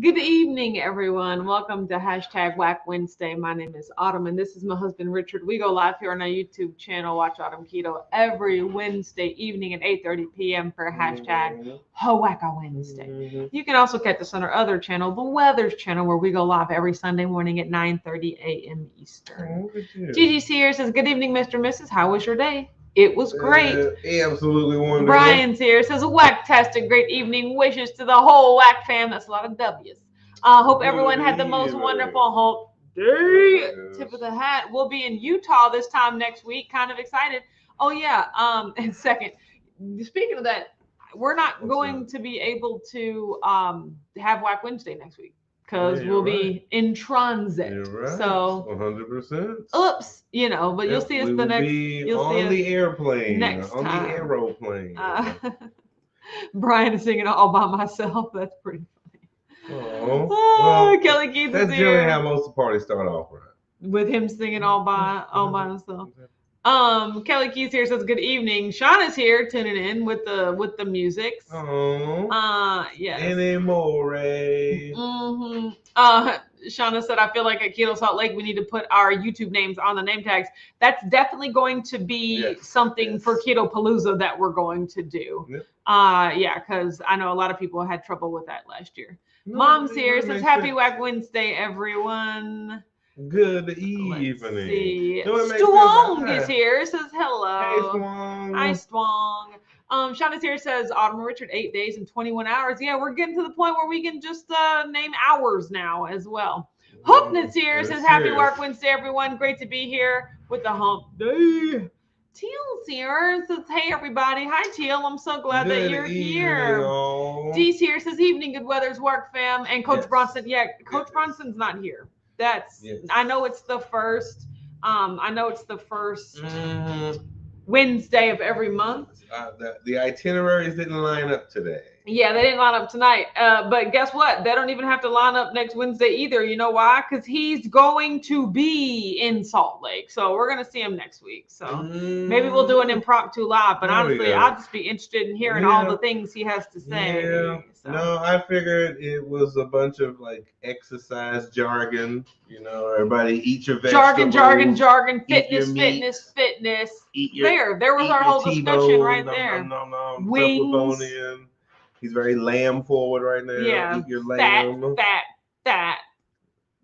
Good evening, everyone. Welcome to hashtag Whack Wednesday. My name is Autumn, and this is my husband, Richard. We go live here on our YouTube channel, Watch Autumn Keto, every Wednesday evening at 8:30 p.m. for hashtag Wacka Wednesday. You can also catch us on our other channel, the Weathers channel, where we go live every Sunday morning at 9:30 a.m. Eastern. Gigi Sears says, good evening, Mr. and Mrs. How was your day? It was great. Absolutely wonderful. Brian's here says, whack-tastic great evening. Wishes to the whole Whack fam. That's a lot of W's. Hope everyone had the most wonderful hump day. Tip of the hat. We'll be in Utah this time next week. Kind of excited. Oh, yeah. And second, speaking of that, we're not going to be able to have Whack Wednesday next week. Because we'll be in transit. Right. So 100%. Oops, but you'll see us the next. You'll see on the airplane. Next on time. the aeroplane. Brian is singing all by myself. That's pretty funny. Well, Kelly Keith that's is generally here. how most of the parties start off, right? With him singing all by himself. Kelly Keys here says good evening. Shauna's here tuning in with the music. Yes. Anymore. Shauna said, I feel like at Keto Salt Lake we need to put our YouTube names on the name tags. That's definitely going to be something for Keto Palooza that we're going to do. Because I know a lot of people had trouble with that last year. Mom's here says happy Whack Wednesday, everyone. Good evening. Let's see. Stwong is here. Says hello. Hey, Stwong. Hi, Stwong. Shauna's here says Autumn and Richard 8 days and 21 hours. Yeah, we're getting to the point where we can just name hours now as well. Hoopness here says happy Whack Wednesday, everyone. Great to be here with the hump day. Teal's here says hey everybody. Hi Teal. I'm so glad that you're here. Dee's here says evening, good weather's work fam. And Coach Bronson. Yeah, Coach Bronson's not here. I know it's the first. Wednesday of every month. The itineraries didn't line up today. Yeah, they didn't line up tonight. But guess what? They don't even have to line up next Wednesday either. You know why? Because he's going to be in Salt Lake. So we're going to see him next week. So maybe we'll do an impromptu live. But honestly, I'll just be interested in hearing all the things he has to say. Yeah. So. No, I figured it was a bunch of like exercise jargon. Everybody eat your vegetables. Jargon. Fitness. There was our whole discussion right there. Wings. He's very lamb forward right now. Yeah. Eat your lamb. Fat.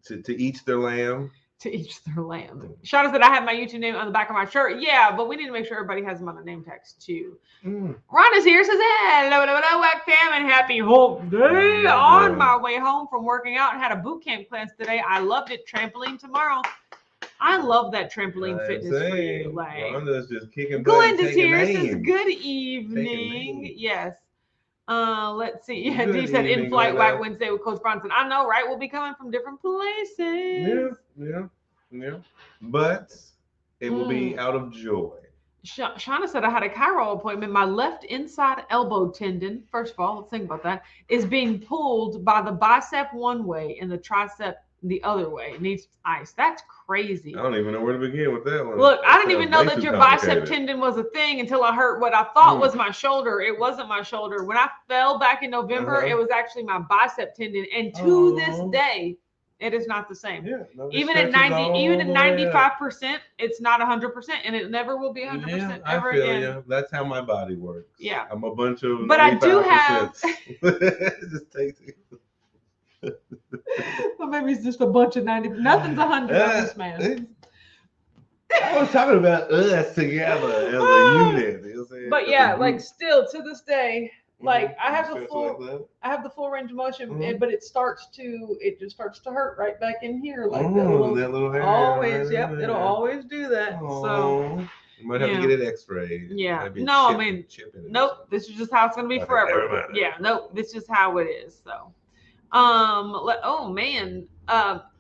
To each their lamb. To each their lamb. Shauna said I have my YouTube name on the back of my shirt. Yeah, but we need to make sure everybody has them on the name tags too. Ron is here, says hello, Whack fam, and happy hump day. On my way home from working out, had a boot camp class today. I loved it. Trampoline tomorrow. I love that trampoline fitness for you. Like, Rhonda's just kicking butt. Glenda's here, says good evening. Yes. Let's see. Yeah, Dee said in-flight Whack Wednesday with Coach Bronson. I know, right? We'll be coming from different places. Yeah. But it will be out of joy. Shauna said I had a chiro appointment. My left inside elbow tendon, first of all, let's think about that, is being pulled by the bicep one way and the tricep the other way. It needs ice. That's crazy. I don't even know where to begin with that one. Look, I didn't even know that your bicep tendon was a thing until I heard what I thought was my shoulder. It wasn't my shoulder. When I fell back in November, it was actually my bicep tendon. And to this day, it is not the same. Yeah, even at 95%, it's not 100%, and it never will be 100% ever again. You. That's how my body works. Yeah, I'm a bunch of. But I do have. Just takes it. Well, maybe it's just a bunch of 90. Nothing's 100 on this man. I was talking about us together as a unit. But yeah, like still to this day. Like I have the full range of motion, but it just starts to hurt right back in here, like that little hair. Always, it'll always do that. So you might have to get it X-rayed. Yeah, nope. This is just how it's gonna be forever. Yeah, nope. This is how it is. So,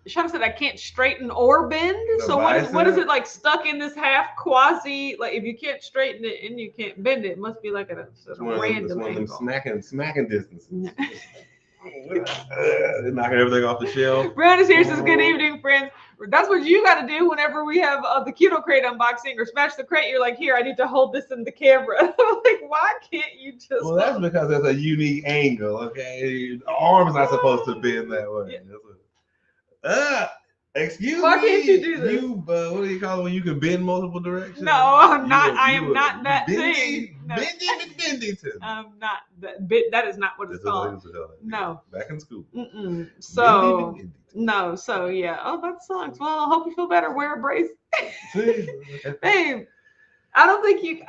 Sean said I can't straighten or bend. So what is it like stuck in this half quasi? Like if you can't straighten it and you can't bend it, it must be like at a random angle. It's one of them smacking distances. Knocking everything off the shelf. Brown is here says good evening, friends. That's what you got to do whenever we have the Keto crate unboxing or smash the crate. You're like, here, I need to hold this in the camera. I'm like, why can't you just? Well, that's because it's a unique angle. Okay, the arm's not supposed to bend that way. Yeah. Excuse me. Why can't you do this? What do you call it when you can bend multiple directions? No, I'm not. I am not that thing. No. Bendy McBendyton. I'm not. That is not what it's called. No. Back in school. So, no. So, yeah. Oh, that sucks. Well, I hope you feel better. Wear a brace. Babe, I don't think you,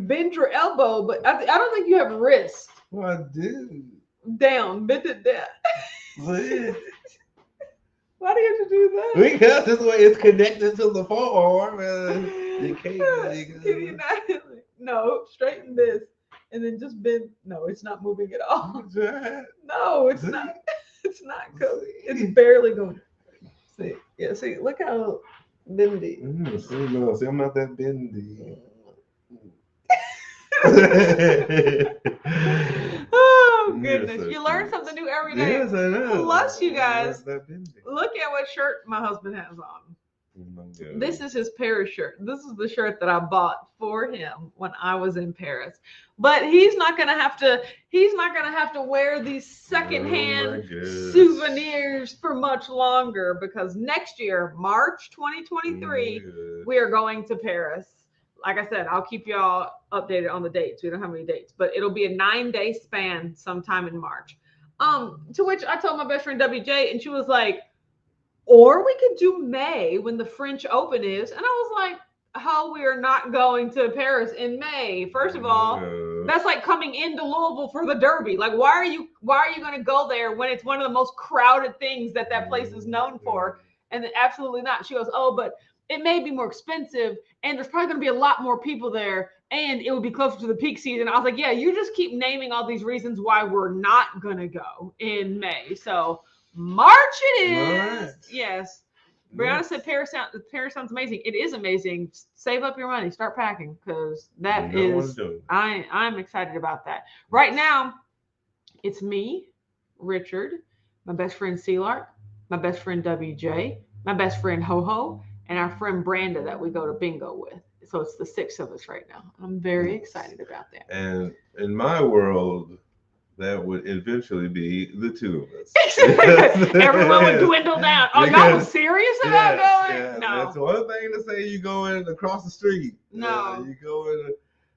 bend your elbow, but I don't think you have wrist. Well, I do. Down. Bend it down. Why do you have to do that? Because this way it's connected to the forearm. You can't. No, straighten this and then just bend. No, it's not moving at all. No, it's not. It's not going. It's barely going. See, yeah. See, look how bendy. See, I'm not that bendy. Oh goodness, you learn something new every day. Yes, I know. Plus, you guys, look at what shirt my husband has on. This is his Paris shirt. This is the shirt that I bought for him when I was in Paris. But he's not gonna have to. He's not gonna have to wear these secondhand souvenirs for much longer because next year, March 2023, we are going to Paris. Like I said, I'll keep y'all updated on the dates. We don't have any dates, but it'll be a 9-day span sometime in March. To which I told my best friend WJ, and she was like, or we could do May when the French Open is. And I was like, how we are not going to Paris in May? First of all, that's like coming into Louisville for the Derby. Like, why are you going to go there when it's one of the most crowded things that place is known for? And absolutely not. She goes, oh, but it may be more expensive and there's probably going to be a lot more people there and it would be closer to the peak season. I was like, yeah, you just keep naming all these reasons why we're not going to go in May. So March it is. Right. Yes. Brianna said Paris sounds amazing. It is amazing. Save up your money. Start packing because that is, I'm excited about that. Right now, it's me, Richard, my best friend Sealark, my best friend WJ, my best friend Ho-Ho, and our friend Branda that we go to bingo with. So it's the 6 of us right now. I'm very excited about that. And in my world, that would eventually be the 2 of us. Everyone would dwindle down. Oh, y'all was serious about going? Yes. No. It's one thing to say you going across the street. No. You go in.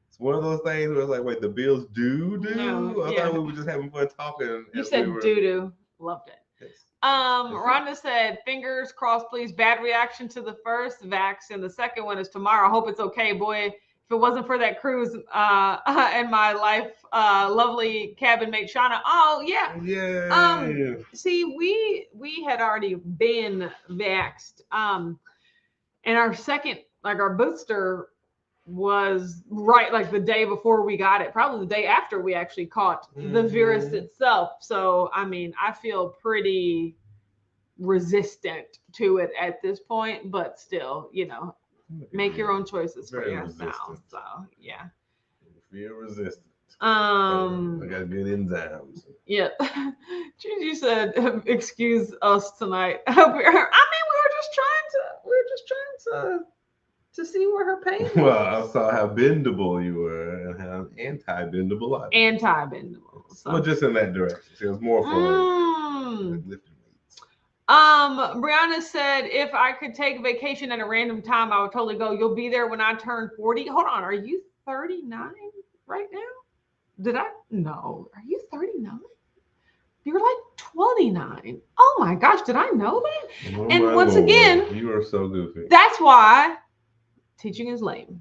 It's one of those things where it's like, wait, the bills do? No. I thought we were just having fun talking. You said doo-doo. Loved it. Yes. Rhonda said, fingers crossed, please. Bad reaction to the first vax, and the second one is tomorrow. I hope it's okay, boy. If it wasn't for that cruise and my life, lovely cabin mate Shauna. Oh yeah. Yeah. See, we had already been vaxxed. And our second, our booster was right like the day before we got it, probably the day after we actually caught the virus itself. So I mean, I feel pretty resistant to it at this point, but still, make your own choices for yourself. So yeah. Feel resistant. I got good enzymes. Yeah. Gigi said, excuse us tonight. We were just trying to see where her pain was. Well, I saw how bendable you were and how anti-bendable I was. Anti-bendable. So. Well, just in that direction. It was more fun. Brianna said, if I could take a vacation at a random time, I would totally go. You'll be there when I turn 40. Hold on. Are you 39 right now? No. Are you 39? You're like 29. Oh my gosh. Did I know that? Oh, and once again, you are so goofy. That's why teaching is lame.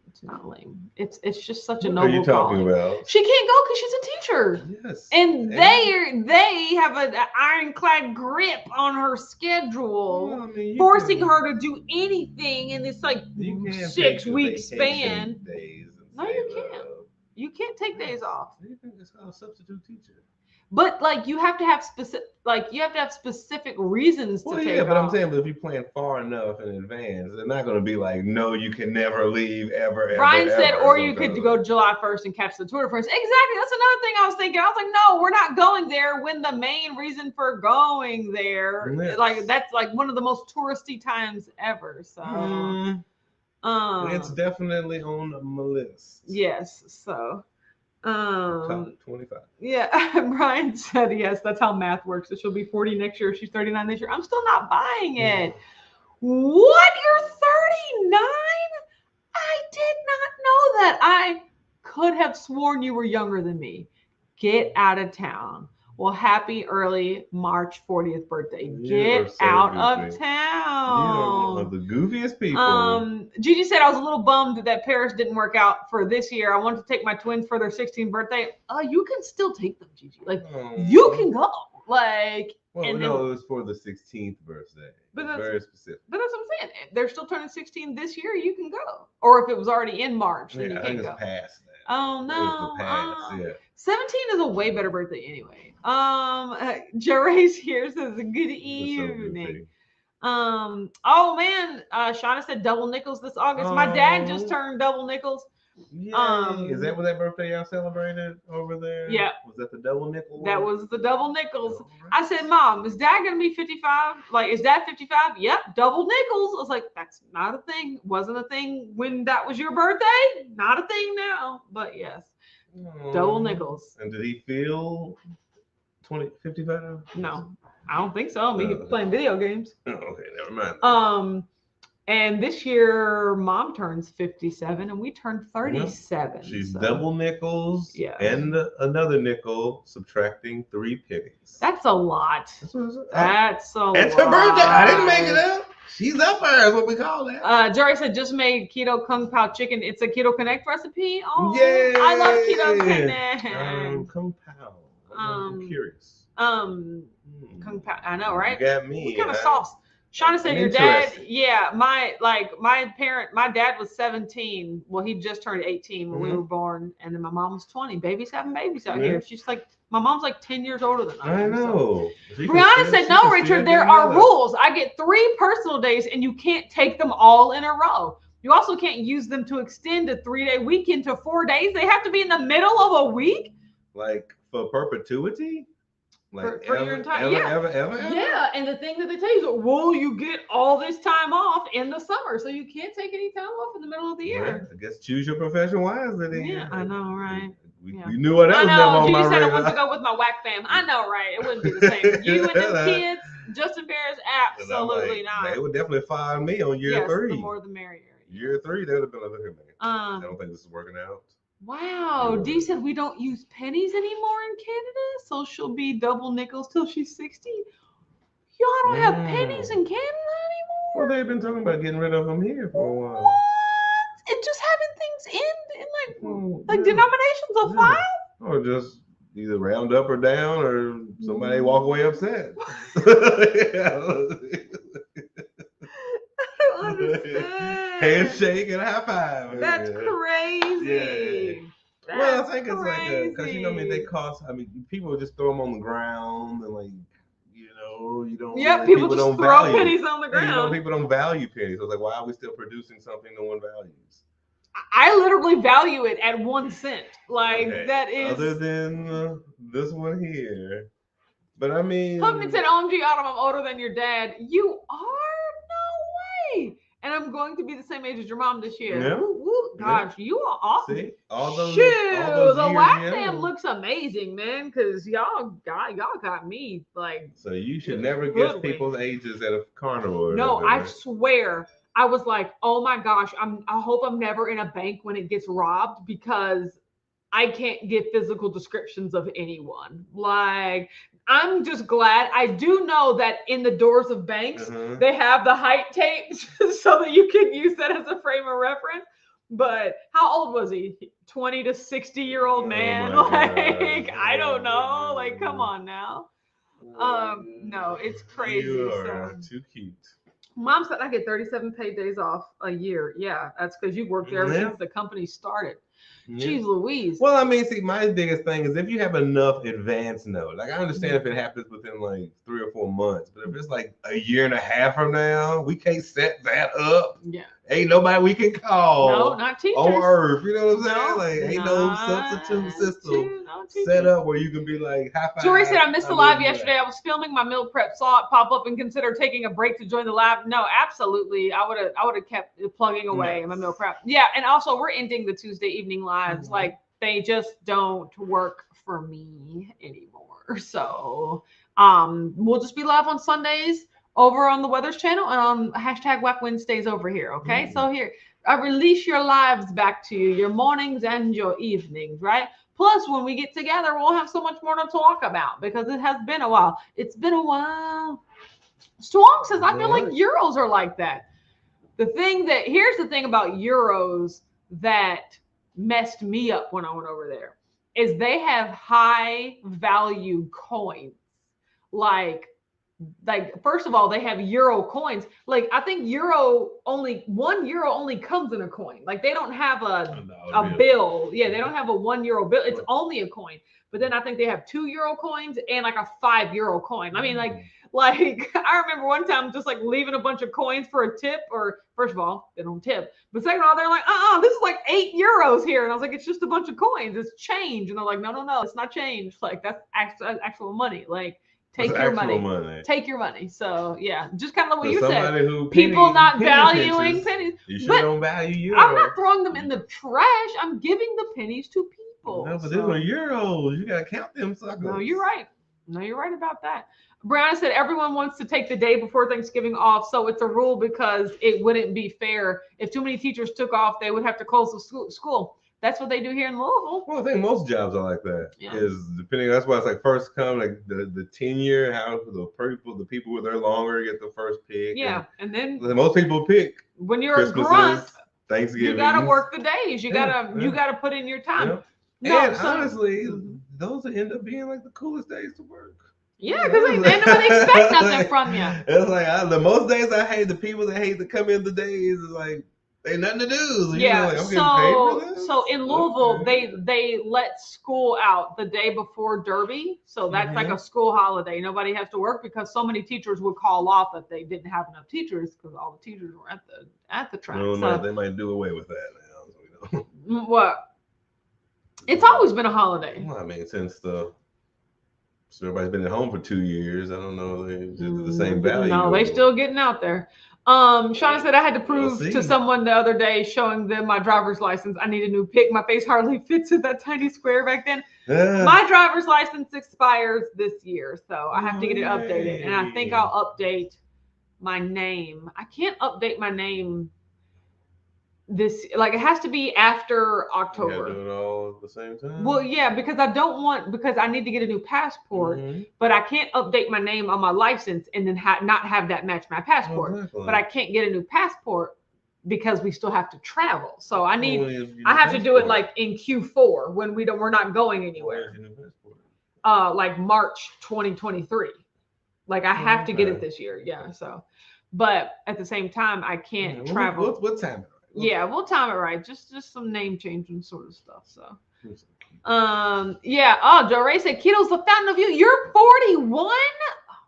It's not lame. It's just such a noble What are you talking about? She can't go because she's a teacher. Yes. And they have an ironclad grip on her schedule, forcing her to do anything in this 6-week span. Days no, you can't. You can't take days off. You can just call a substitute teacher. But like you have to have specific reasons to take but I'm off. saying, but if you plan far enough in advance, they're not going to be like, no, you can never leave ever. Brian said, ever, or you could go July 1st and catch the Tour de France. Exactly. That's another thing I was thinking. I was like, no, we're not going there when the main reason for going there, like that's like one of the most touristy times ever. So it's definitely on my list. Yes. So top 25. Yeah. Brian said yes, that's how math works. So she'll be 40 next year. She's 39 this year. I'm still not buying it. What? You're 39? I did not know that. I could have sworn you were younger than me. Get out of town. Well, happy early March 40th birthday. Get out of town. You are one of the goofiest people. Gigi said I was a little bummed that Paris didn't work out for this year. I wanted to take my twins for their 16th birthday. You can still take them, Gigi. Like, you can go. Like, well, no, it was for the 16th birthday. But that's very specific. But that's what I'm saying. They're still turning 16 this year. You can go. Or if it was already in March, then you can't go. I think it's past that. Oh no. 17 is a way better birthday anyway. Jerry's here says good evening. Oh man, Shauna said double nickels this August. My dad just turned double nickels. Yeah. Is that what that birthday y'all celebrated over there? Yeah. Was that the double nickel? That was the double nickels. I said, Mom, is Dad gonna be 55? Like, is Dad 55? Yep, double nickels. I was like, that's not a thing. Wasn't a thing when that was your birthday. Not a thing now. But yes, double nickels. And did he feel 55? No, I don't think so. I mean, he's playing video games. Oh, okay, never mind. And this year, Mom turns 57, and we turned 37. She's double nickels and another nickel, subtracting 3 pennies. That's a lot. That's a lot. It's her birthday. I didn't make it up. She's up there is what we call that. Jerry said, just made Keto Kung Pao chicken. It's a Keto Connect recipe. Oh, yay! I love Keto Connect. Kung Pao. I'm curious. Kung Pao. I know, right? You got me. What kind of sauce? Shauna said your dad, my dad was 17. Well, he just turned 18 when we were born. And then my mom was 20. Babies having babies out here. She's like, my mom's like 10 years older than I know. So. Brianna said, no, Richard, there are rules. I get 3 personal days and you can't take them all in a row. You also can't use them to extend a 3-day weekend to 4 days. They have to be in the middle of a week. Like for perpetuity? Like for your entire ever? Yeah, and the thing that they tell you is, well, you get all this time off in the summer, so you can't take any time off in the middle of the year. Yeah, I guess choose your profession wisely then. Yeah, I know, right? We knew what else. I know. You said I wanted to go with my whack fam. I know, right? It wouldn't be the same. You and them kids, Justin Bears, absolutely not. They would definitely fire me on year 3. The more the merrier. Year 3, they would have been like, okay, man. I don't think this is working out. Wow, Dee said we don't use pennies anymore in Canada, so she'll be double nickels till she's 60. Y'all don't have pennies in Canada anymore? Well, they've been talking about getting rid of them here for a while. What? And just having things in like denominations of 5? Or just either round up or down, or somebody walk away upset. I don't understand. Handshake and high five. That's crazy. Yeah. Well, I think it's like because I mean they cost. I mean people just throw them on the ground and you don't. Yeah, people just throw pennies on the ground. People don't value pennies. So it's like, why are we still producing something no one values? I literally value it at 1 cent. Like that is other than this one here. But I mean, Huckman said, "OMG, Autumn, I'm older than your dad." You are? No way. And I'm going to be the same age as your mom this year. Yeah. Ooh, gosh, you are awesome. See, all those the Wax Fam looks amazing, man. Because y'all got me like. So you should never guess people's ages at a carnival. No, I swear. I was like, oh my gosh, I hope I'm never in a bank when it gets robbed because I can't get physical descriptions of anyone. Like, I'm just glad. I do know that in the doors of banks, they have the height tapes so that you can use that as a frame of reference. But how old was he? 20 to 60-year-old man? Like, I don't know. Like, come on now. No, it's crazy. You are too cute. Mom said I get 37 paid days off a year. Yeah, that's because you worked there since the company started. Jeez Louise. Well, I mean, see, my biggest thing is if you have enough advance note. Like, I understand if it happens within like 3 or 4 months, but if it's like a year and a half from now, we can't set that up. Yeah. Ain't nobody we can call. No, not teachers. On Earth, you know what I'm saying? No, Like, ain't no substitute system teachers. set up where you can be like, high five. Jory said, I missed the live yesterday. I was filming my meal prep, saw it pop up, and considered taking a break to join the live. No, absolutely. I would have kept plugging away in my meal prep. Yeah, and also we're ending the Tuesday evening lives. Like, they just don't work for me anymore. So we'll just be live on Sundays over on the Weathers channel and on hashtag Whack Wednesdays over here. Okay. So here, I release your lives back to you, your mornings and your evenings, right? Plus, when we get together, we'll have so much more to talk about because it has been a while. It's been a while. Strong says, I feel like Euros are like that. Here's the thing about Euros that messed me up when I went over there is they have high value coins. Like first of all, they have euro coins. Like, I think €1 only comes in a coin. Like, they don't have a bill. Yeah, they don't have a €1 bill. It's only a coin. But then I think they have €2 coins and like a €5 coin. I mean, like I remember one time just like leaving a bunch of coins for a tip, or first of all, they don't tip. But second of all, they're like, this is like €8 here. And I was like, it's just a bunch of coins. It's change. And they're like, no, it's not change. Like, that's actual money. Like, take your money. Take your money. So yeah, just kind of like what you said. People not valuing pennies. You sure don't value euros. I'm not throwing them in the trash. I'm giving the pennies to people. No, but these are euros. You gotta count them suckers. No, you're right. No, you're right about that. Brianna said everyone wants to take the day before Thanksgiving off, so it's a rule because it wouldn't be fair. If too many teachers took off, they would have to close the school. That's what they do here in Louisville. Well, I think most jobs are like that. Yeah. Is depending. That's why it's like first come, like the tenure, how the people who are there longer get the first pick. Yeah, and then most people pick when you're a grunt. Thanksgiving. You gotta work the days. You gotta put in your time. Yeah. No, and honestly, those end up being like the coolest days to work. Yeah, because ain't nobody expect nothing from you. It's like the most days I hate, the people that hate to come in the days is like ain't nothing to do. So yeah, like, I'm getting paid for this? So in Louisville, they let school out the day before Derby. So that's like a school holiday. Nobody has to work because so many teachers would call off that they didn't have enough teachers because all the teachers were at the track. No, they might do away with that now. So we don't. What? It's always been a holiday. Well, I mean, so everybody's been at home for 2 years. I don't know. They're the same value. No, they still getting out there. Shauna said I had to prove to someone the other day, showing them my driver's license. I need a new pic. My face hardly fits in that tiny square back then. My driver's license expires this year, so I have to get it updated. And I think I'll update my name. I can't update my name it has to be after October. You gotta do it all at the same time? Well, yeah, because I need to get a new passport, but I can't update my name on my license and then not have that match my passport. Exactly. But I can't get a new passport because we still have to travel. So I have to do it like in Q4 when we're not going anywhere. Like March 2023. Like I have to get it this year. Yeah. So, but at the same time, I can't travel. What time? Yeah, we'll time it right. Just some name changing sort of stuff. So, yeah. Oh, Joe Ray said Keto's the fountain of youth. You're 41.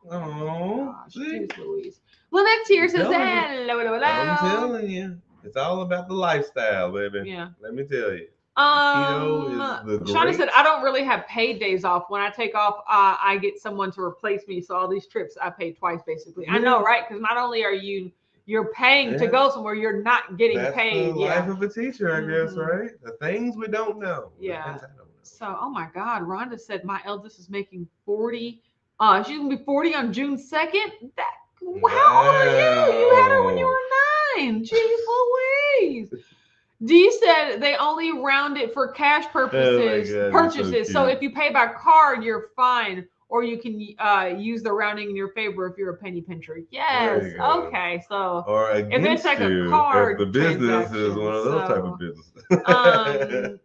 Oh, jeez Louise. Lynette here says hello. I'm telling you, it's all about the lifestyle, baby. Yeah. Let me tell you. Keto is the Shauna said I don't really have paid days off. When I take off, I get someone to replace me. So all these trips I pay twice basically. I know, right? Because not only are you're paying to go somewhere, you're not getting paid. That's the life of a teacher, I guess, right? The things we don't know. Yeah. So, oh my God, Rhonda said my eldest is making 40. She's gonna be 40 on June 2nd. How old are you? You had her when you were 9. Jeez Louise. Dee said they only round it for cash purchases. So if you pay by card, you're fine. Or you can use the rounding in your favor if you're a penny pincher. Yes. Okay. So or if it's like a card, if the business is one of those type of businesses.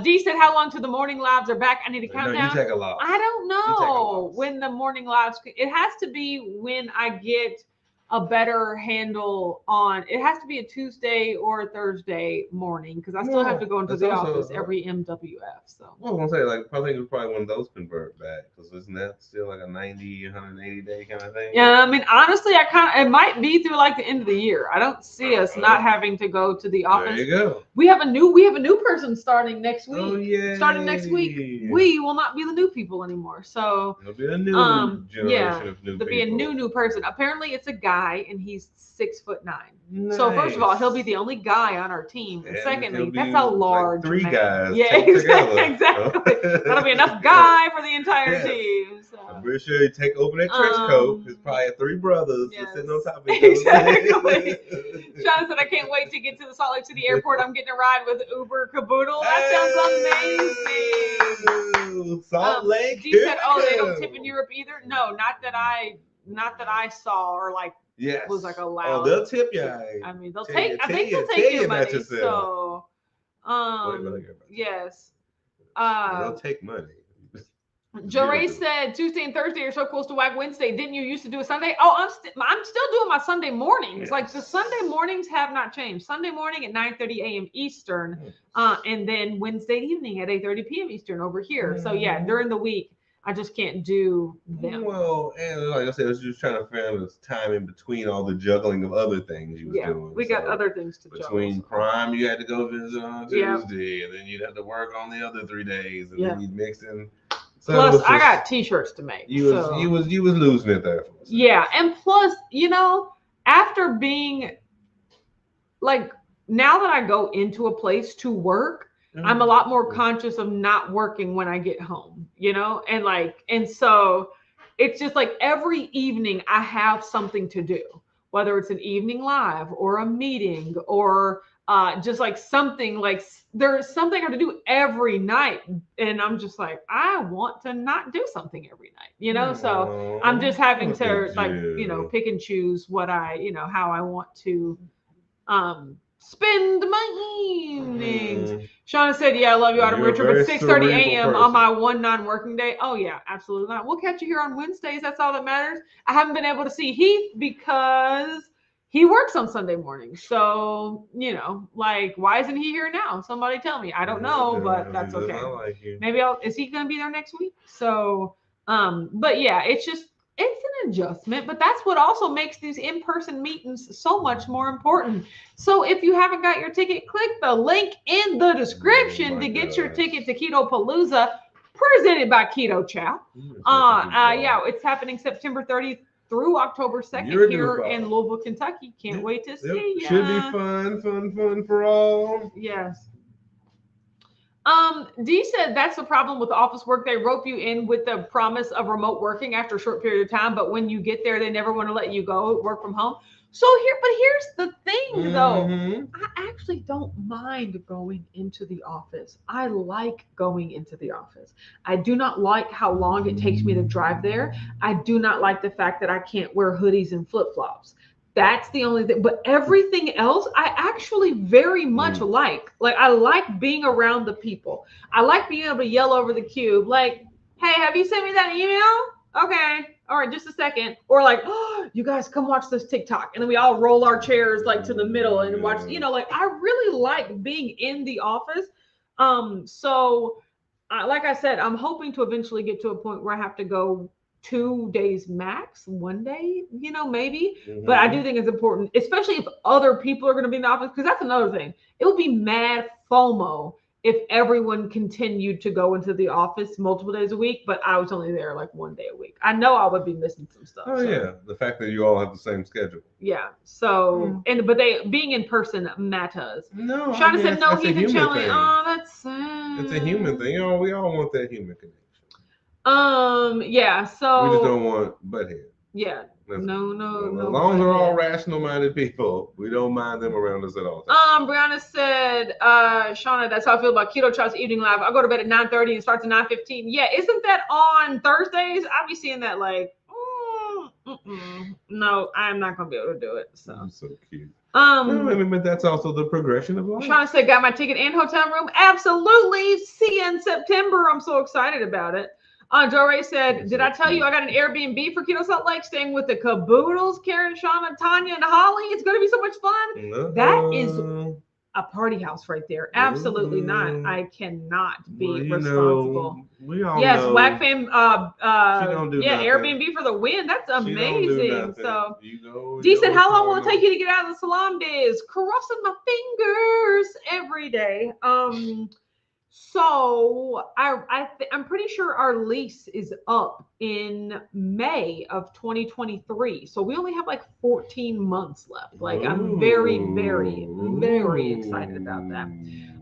Dee said, "How long till the morning lives are back? I need to count down." You take a lot. I don't know when the morning lives. It has to be when I get a better handle on it. Has to be a Tuesday or a Thursday morning because I still have to go into the office every MWF. So well, I was gonna say, like, I think it's probably one of those convert back because isn't that still like a 90, 180 day kind of thing? Yeah, I mean, honestly, it might be through like the end of the year. I don't see us not having to go to the office. There you go. We have a new person starting next week. Oh yeah. Starting next week, we will not be the new people anymore. So it'll be a new generation of new people. There'll be a new person. Apparently, it's a guy, and he's 6'9". Nice. So first of all, he'll be the only guy on our team, and secondly, that's a like large 3 man. guys. Yeah, exactly. That'll be enough guy for the entire team. So. I'm pretty sure you take open that trench coat. There's probably 3 brothers sitting on top of each Exactly. Shauna said, I can't wait to get to the Salt Lake City airport. I'm getting a ride with Uber Caboodle. That sounds amazing. Salt Lake. She said, oh, they don't tip in Europe either. No, not that I saw or like was like allowed. Oh, they'll tip you. I mean, they'll take. I think they'll take your money. So, yes. They'll take money. Jeray said Tuesday and Thursday are so close to Wag Wednesday. Didn't you used to do a Sunday? Oh, I'm still doing my Sunday mornings. Yes. Like the Sunday mornings have not changed. Sunday morning at 9:30 a.m. Eastern, and then Wednesday evening at 8:30 p.m. Eastern over here. So yeah, during the week I just can't do them. Well, and like I said, I was just trying to find this time in between all the juggling of other things you was doing. We got other things to juggle. Between Prime, you had to go visit on Tuesday, and then you'd have to work on the other 3 days, and then you'd mix in. So plus, I got T-shirts to make. You was losing it there. Yeah, and plus, after being like now that I go into a place to work, I'm a lot more conscious of not working when I get home, and so it's just like every evening I have something to do, whether it's an evening live or a meeting or just like something like there's something I have to do every night. And I'm just like, I want to not do something every night, so I'm just having to pick and choose what how I want to, spend my evenings. Shauna said, yeah, I love you, Autumn Richard, but 6:30 a.m. on my one non-working day. Oh yeah, absolutely not. We'll catch you here on Wednesdays. That's all that matters. I haven't been able to see Heath because he works on Sunday mornings. So, why isn't he here now? Somebody tell me. I don't know, but that's okay. Like maybe is he going to be there next week? So, but yeah, it's an adjustment, but that's what also makes these in-person meetings so much more important. So if you haven't got your ticket, click the link in the description to get your ticket to Keto Palooza, presented by Keto Chow. It's happening September 30th through October 2nd here in Louisville, Kentucky. Can't wait to see you. Should be fun for all. Yes. Dee said that's the problem with office work. They rope you in with the promise of remote working after a short period of time, but when you get there, they never want to let you go work from home. So here's the thing though. I actually don't mind going into the office. I like going into the office. I do not like how long it takes me to drive there. I do not like the fact that I can't wear hoodies and flip-flops. That's the only thing. But everything else, I actually very much like. Like, I like being around the people. I like being able to yell over the cube, like, hey, have you sent me that email? Okay. All right, just a second. Or like, oh, you guys come watch this TikTok. And then we all roll our chairs like to the middle and watch, I really like being in the office. So like I said, I'm hoping to eventually get to a point where I have to go 2 days max, 1 day, maybe. But I do think it's important, especially if other people are going to be in the office, because that's another thing. It would be mad FOMO if everyone continued to go into the office multiple days a week, but I was only there like 1 day a week. I know I would be missing some stuff. Oh, so. Yeah. The fact that you all have the same schedule. Yeah. So, but being in person matters. No. Shauna said, no, Heath and Shelly. Oh, that's sad. It's a human thing. We all want that human connection. Yeah, so we just don't want butt head. Yeah. No. As long as they're all rational-minded people, we don't mind them around us at all. Brianna said, Shauna, that's how I feel about Keto Chow's evening live. I go to bed at 9:30 and starts at 9:15. Yeah, isn't that on Thursdays? I'll be seeing that like, no, I'm not gonna be able to do it. So I'm so cute. But that's also the progression of life. Shauna said, got my ticket and hotel room. Absolutely. See you in September. I'm so excited about it. Joe Ray said, did I tell you I got an Airbnb for Keto Salt Lake, staying with the Caboodles, Karen, Shauna, Tanya, and Holly? It's going to be so much fun. That is a party house right there. Absolutely not. I cannot be responsible. We all yes, know. Whack Fam, Nothing. Airbnb for the win. That's amazing. So you Dee said, how long will it take you to get out of the salon biz? Crossing my fingers every day. So I'm pretty sure our lease is up in May of 2023. So we only have like 14 months left. Like I'm very, very, very excited about that.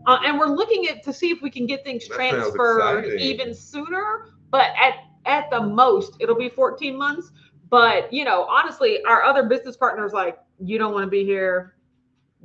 And we're looking to see if we can get things transferred even sooner. But at the most, it'll be 14 months. But honestly, our other business partners like, you don't want to be here.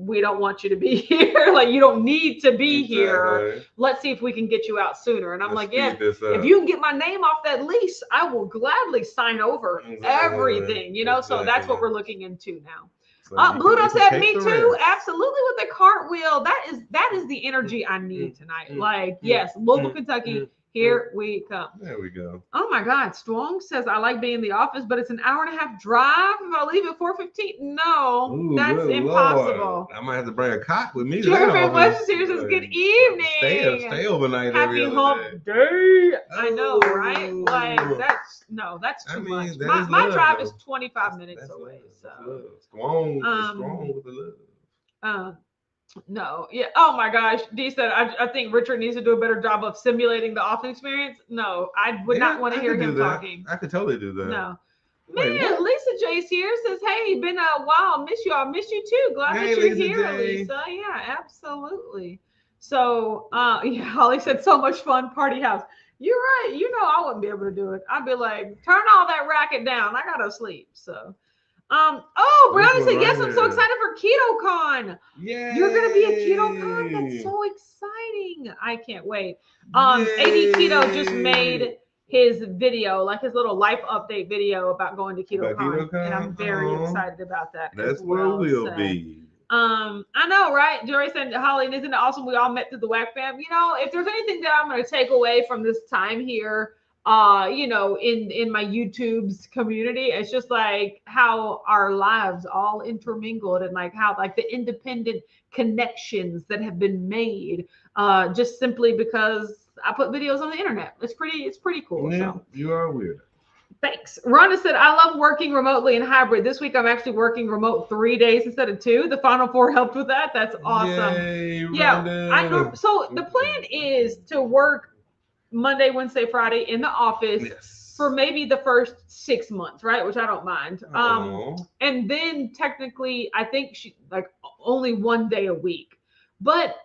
We don't want you to be here. Like, you don't need to be here. Let's see if we can get you out sooner. And I'm like, yeah, if you can get my name off that lease, I will gladly sign over everything, So that's what we're looking into now. Bluto said, me too. Absolutely, with the cartwheel. That is the energy I need tonight. Like, yes, Louisville, Kentucky. Here we come. There we go. Oh my God. Strong says, I like being in the office, but it's an hour-and-a-half drive. If I leave at 4:15, no, that's impossible. Lord. I might have to bring a cot with me. Jeremy Western says, good evening. Stay overnight. Happy hump day. I know, right? Like that's too much. My drive is 25 minutes away. So strong with the love. No, yeah. Oh my gosh, Dee said I think Richard needs to do a better job of simulating the office experience. No, I would not want to hear him talking. I could totally do that. No, man. Lisa J's here says, "Hey, been a while. Miss you. I miss you too. Glad that you're here, Lisa. Yeah, absolutely. So, Holly said, so much fun party house. You're right. I wouldn't be able to do it. I'd be like, turn all that racket down. I gotta sleep. So. Brownie said, yes, I'm so excited for KetoCon. Yeah. You're going to be at KetoCon? That's so exciting. I can't wait. AD Keto just made his video, like his little life update video about going to KetoCon. And I'm very excited about that. That's where we'll be. I know, right? Jory said, Holly, isn't it awesome? We all met through the WAC fam. If there's anything that I'm going to take away from this time here, in my YouTube's community, it's just like how our lives all intermingled and like how like the independent connections that have been made just simply because I put videos on the internet. It's pretty cool. Yeah, so. You are weird. Thanks. Rhonda said, I love working remotely and hybrid. This week I'm actually working remote 3 days instead of 2. The Final Four helped with that. That's awesome. Yay, yeah. So the plan is to work Monday, Wednesday, Friday in the office for maybe the first 6 months, right? Which I don't mind. And then technically, I think she like only 1 day a week, but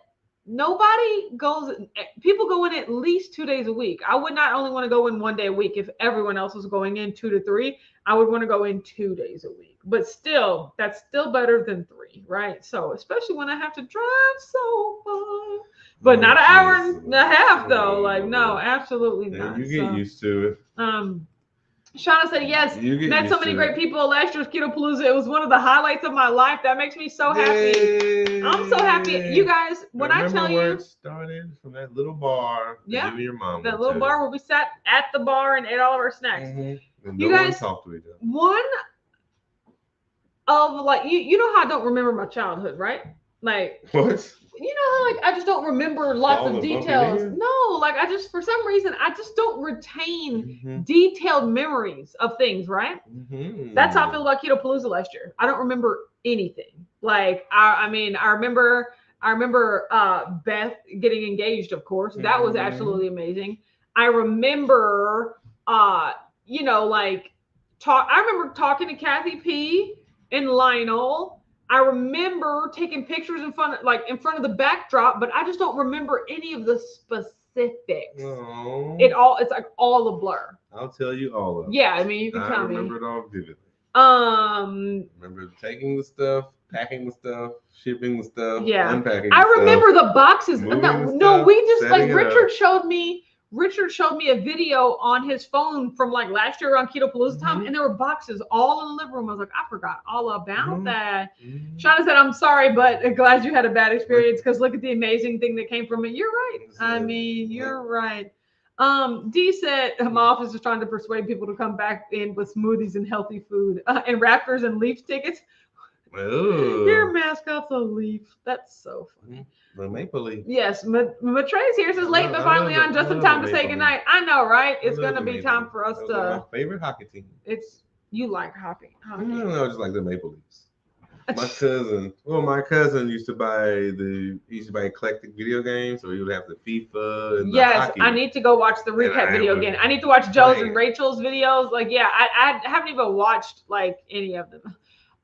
people go in at least 2 days a week. I would not only want to go in 1 day a week. If everyone else was going in 2 to 3, I would want to go in 2 days a week, but still, that's still better than 3, right? So especially when I have to drive so far. But not an hour and a half though. Like, no, absolutely not. You get used to it. Shauna said, yes, met so many great people last year's Keto Palooza. It was one of the highlights of my life. That makes me so happy. Yay. I'm so happy. You guys, when I tell you. It started from that little bar. Yeah. Your mom that little bar where we sat at the bar and ate all of our snacks. Mm-hmm. And you guys, talked to each other. One of like, you know how I don't remember my childhood, right? Like. What? You know how like I just don't remember lots of details. No, like I just for some reason I just don't retain detailed memories of things, right? That's how I feel about Keto Palooza last year. I don't remember anything. Like I remember Beth getting engaged, of course. That was absolutely amazing. I remember I remember talking to Kathy P and Lionel. I remember taking pictures in front of the backdrop, but I just don't remember any of the specifics. Oh. It's like all a blur. I'll tell you all of it. Yeah, I mean you can tell me. I remember it all vividly. Remember taking the stuff, packing the stuff, shipping the stuff, unpacking the I remember stuff, the boxes. We just like Richard showed me a video on his phone from like last year around Keto Palooza time, and there were boxes all in the living room. I was like, I forgot all about that. Shauna said, I'm sorry, but glad you had a bad experience because look at the amazing thing that came from it. You're right. I mean, you're right. D said my office is trying to persuade people to come back in with smoothies and healthy food and Raptors and Leafs tickets. Ooh. Your mascot's a leaf. That's so funny. The Maple Leaf. Yes, Matrey's here says late but finally on, just in time to say goodnight. I know, right? It's gonna be time for us to. My favorite hockey team. It's you like hockey. No, I just like the Maple Leafs. My cousin used to buy eclectic video games, so he would have the FIFA and yes, the hockey. I need to go watch the recap video again. I need to watch Joe's and Rachel's videos. Like, yeah, I haven't even watched like any of them.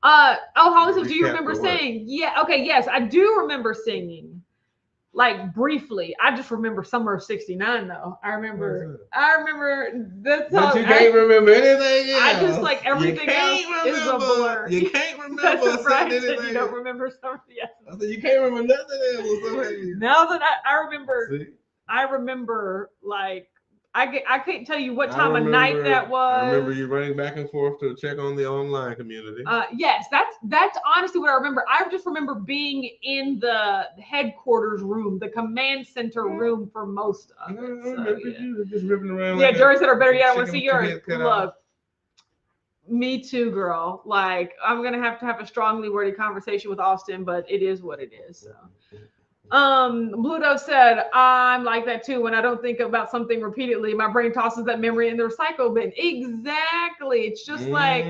Holly says, do you remember singing? Yeah, okay, yes, I do remember singing. Like briefly. I just remember Summer of '69 though. I remember the song. But you can't remember anything else. I just like everything else is a blur. You can't remember anything. You don't remember Summer. Yes. I said you can't remember nothing else. Now that I remember, I remember like I can't tell you what time of night that was. I remember you running back and forth to check on the online community. Yes, that's honestly what I remember. I just remember being in the headquarters room, the command center room for most of it. I remember you just ripping around. Yeah, Jory said, or better yet, I want to see yours. Look, me too, girl. Like, I'm gonna have to have a strongly worded conversation with Austin, but it is what it is. So. Blue Dove said, I'm like that too. When I don't think about something repeatedly, my brain tosses that memory in the recycle bin. Exactly. It's just like,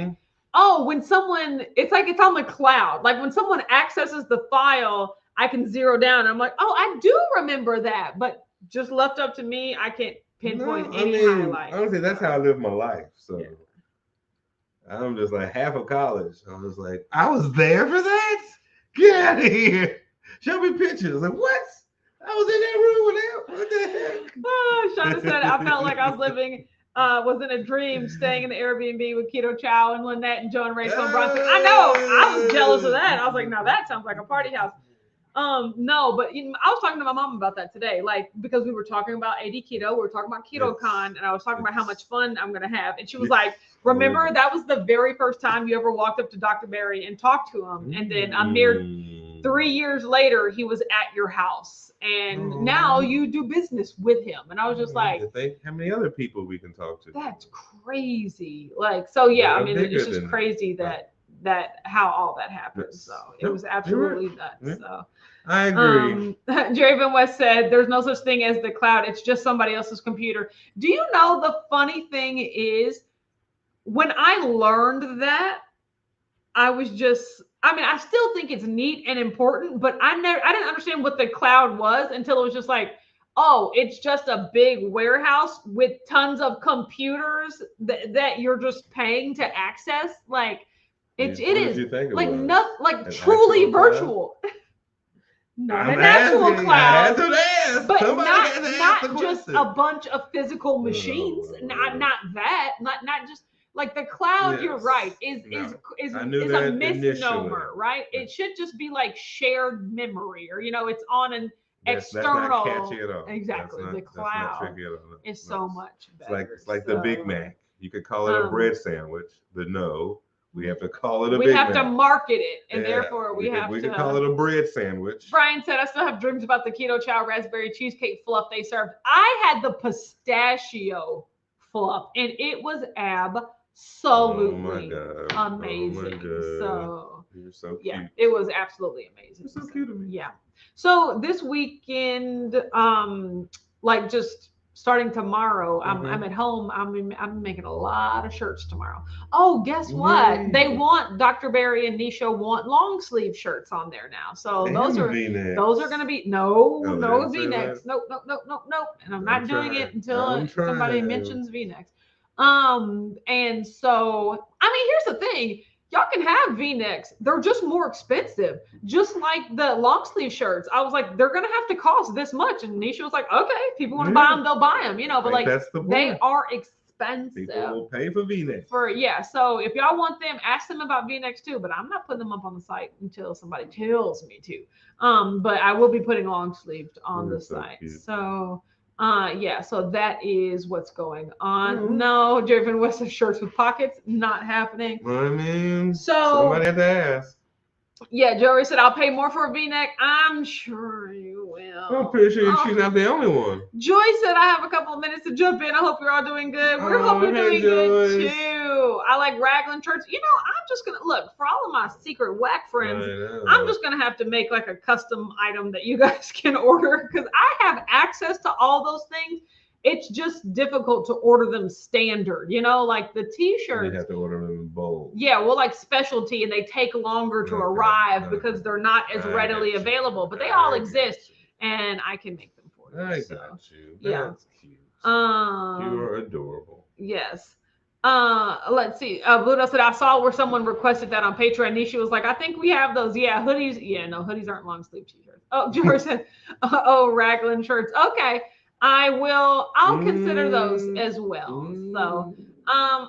when someone, it's like it's on the cloud. Like when someone accesses the file, I can zero down. I'm like, I do remember that. But just left up to me, I can't pinpoint any highlight. Honestly, that's how I live my life. So yeah. I'm just like half of college. I was like, I was there for that? Get out of here. Show me pictures. Like, what? I was in that room with him. What the heck? Shauna said, I felt like I was living, was in a dream, staying in the Airbnb with Keto Chow and Lynette and Joe and Rachel and Bronson. I know. I was jealous of that. I was like, now that sounds like a party house. No, but I was talking to my mom about that today, like because we were talking about AD Keto, we were talking about KetoCon, and I was talking about how much fun I'm gonna have, and she was like, "Remember that was the very first time you ever walked up to Dr. Barry and talked to him, and then a mere 3 years later he was at your house, and now you do business with him." And I was just like, think how many other people we can talk to. That's crazy. Like, so yeah, I mean, it's just crazy that how all that happened. So it was absolutely nuts. So I agree. Jerry Van West said, there's no such thing as the cloud. It's just somebody else's computer. Do you know the funny thing is when I learned that, I was just, I mean, I still think it's neat and important, but I didn't understand what the cloud was until it was just like, oh, it's just a big warehouse with tons of computers that you're just paying to access. Like, it is like not like truly virtual. Not an actual cloud, but not just a bunch of physical machines. Not just like the cloud. Yes. You're right. Is a misnomer, right? It should just be like shared memory, or it's on an external. That's not catchy at all. Exactly. The cloud is so much better. It's like the Big Mac. You could call it a bread sandwich, but no. We have to call it a Big Mac. We have to market it, and therefore we have to. We can call it a bread sandwich. Brian said, I still have dreams about the Keto Chow raspberry cheesecake fluff they served. I had the pistachio fluff, and it was absolutely amazing. So, you're so cute. Yeah, it was absolutely amazing. You're so cute to me. Yeah. So this weekend, like just starting tomorrow, I'm at home. I'm making a lot of shirts tomorrow. Oh, guess what? They want Dr. Barry and Nisha want long sleeve shirts on there now. So those are going to be no V-necks. Nope. And I'm not doing it until somebody mentions V-necks. And so I mean, here's the thing. Y'all can have V-necks. They're just more expensive. Just like the long sleeve shirts. I was like, they're going to have to cost this much. And Nisha was like, okay, if people want to buy them, they'll buy them, but like they are expensive. People will pay for V-necks. So if y'all want them, ask them about V-necks too, but I'm not putting them up on the site until somebody tells me to. But I will be putting long sleeved on the site. Cute. So so that is what's going on. No, Jerry Van West shirts with pockets, not happening. I mean, so somebody had to ask. Yeah, Joey said, I'll pay more for a V-neck. I'm sure you will. I'm pretty sure she's not the only one. Joy said, I have a couple of minutes to jump in. I hope you're all doing good. We hope you're doing good too. I like Raglan shirts. You know, I'm just going to look for all of my secret whack friends. I'm just going to have to make like a custom item that you guys can order because I have access to all those things. It's just difficult to order them standard, you know, like the t-shirts. You have to order them in bulk. Yeah, well, like specialty, and they take longer to arrive because they're not as readily available, but they all exist, and I can make them for you. I got you. That's cute. You're adorable. Yes. Let's see. Buddha said, I saw where someone requested that on Patreon. Nisha was like, I think we have those. Yeah, hoodies. Yeah, no, hoodies aren't long sleeve t-shirts. Oh, George said, oh, Raglan shirts. Okay. I'll consider those as well. So, I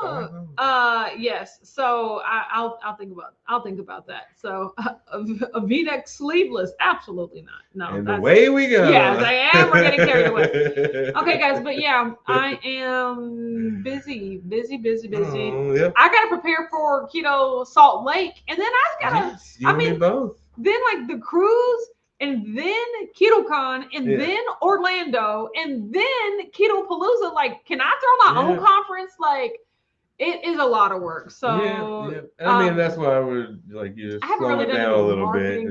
don't know. Yes. So I'll think about that. So a V-neck sleeveless, absolutely not. No. And away we go. Yes, I am. We're getting carried away. Okay, guys, but yeah, I am busy. Oh, yep. I gotta prepare for Keto Salt Lake, and then I gotta. Yes, you and me both. Then like the cruise. And then KetoCon, and then Orlando, and then Keto Palooza. Like, can I throw my own conference? Like, it is a lot of work. So, I mean, that's why we're like you slow it down a little bit.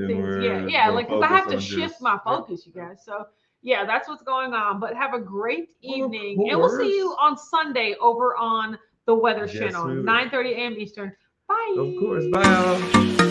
Like because I have to shift my focus, you guys. So, yeah, that's what's going on. But have a great evening, and we'll see you on Sunday over on the Weather Channel, 9:30 a.m. Eastern. Bye. Of course. Bye.